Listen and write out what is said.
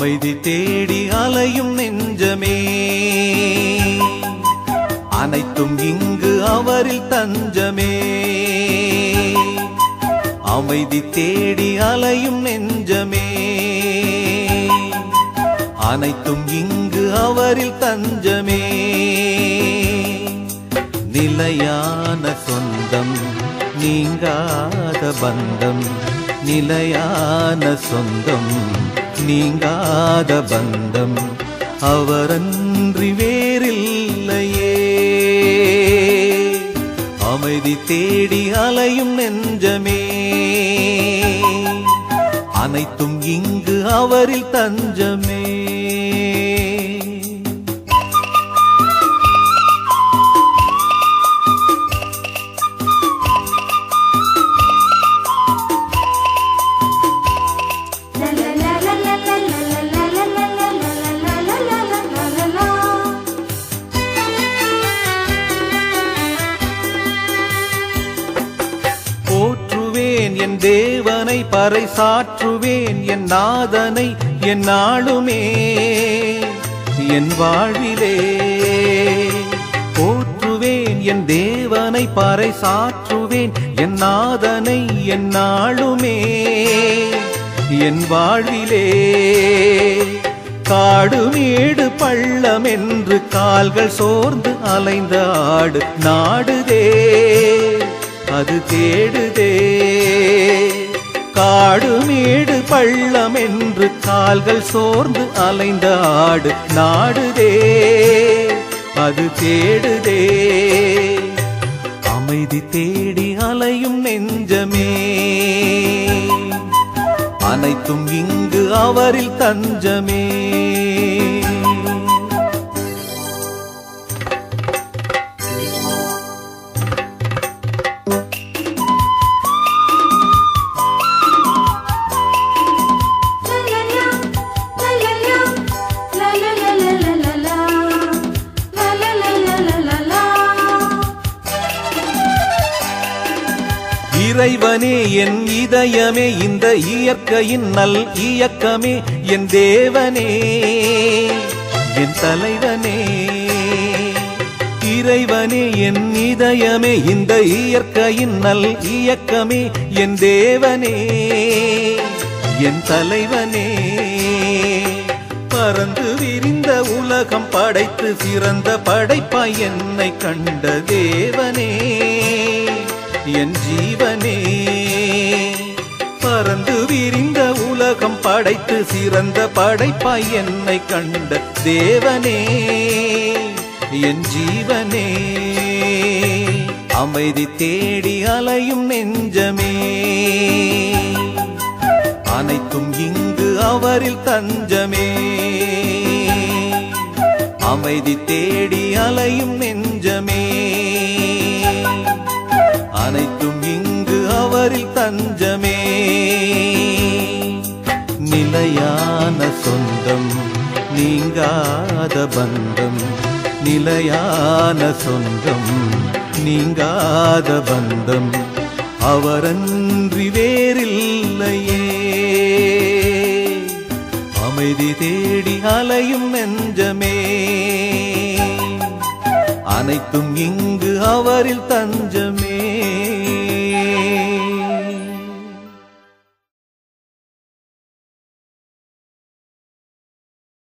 அமைதி தேடி அலையும் நெஞ்சமே, அனைத்தும் இங்கு அவரில் தஞ்சமே. அமைதி தேடி அலையும் நெஞ்சமே, அனைத்தும் இங்கு அவரில் தஞ்சமே. நிலையான சொந்தம் நீங்காத பந்தம், நிலையான சொந்தம் நீங்காத பந்தம், அவரன்றி வேறில்லையே. அமைதி தேடி அலையும் நெஞ்சமே, அனைத்தும் இங்கு அவரில் தஞ்சமே. என் தேவனை பறைசாற்றுவேன், என் நாதனை என் நாளுமே என் வாழ்விலே. போற்றுவேன் என் தேவனை பறைசாற்றுவேன், என் நாதனை என் நாளுமே என் வாழ்விலே. காடு மேடு பள்ளம் என்று கால்கள் சோர்ந்து அலைந்த ஆடு நாடுதே, அது தேடுதே. காடு மேடு பள்ளம் என்று கால்கள் சோர்ந்து அலைந்த ஆடு நாடுதே, அது தேடுதே. அமைதி தேடி அலையும் நெஞ்சமே, அனைத்தும் இங்கு அவரில் தஞ்சமே. இறைவனே என் இதயமே, இந்த இயற்கையின் நல் இயக்கமே, என் தேவனே என் தலைவனே. இறைவனே என் இதயமே, இந்த இயற்கையின் நல் இயக்கமே, என் தேவனே என் தலைவனே. பறந்து விரிந்த உலகம் படைத்து சிறந்த படைப்பாய் என்னை கண்ட தேவனே என் ஜீவனே. பறந்து விரிந்த உலகம் படைத்து சிறந்த படைப்பாய் என்னை கண்ட தேவனே என் ஜீவனே. அமைதி தேடி அலையும் நெஞ்சமே, அனைத்தும் இங்கு அவரில் தஞ்சமே. அமைதி தேடி அலையும் நெஞ்சமே, அனைத்தும் இங்கு அவரில் தஞ்சமே. நிலையான சொந்தம் நீங்காத பந்தம், நிலையான சொந்தம் நீங்காத பந்தம், அவரன்றி வேறில்லையே. அமைதி தேடி அலையும் நெஞ்சமே, அனைத்தும் இங்கு அவரில் தஞ்சமே.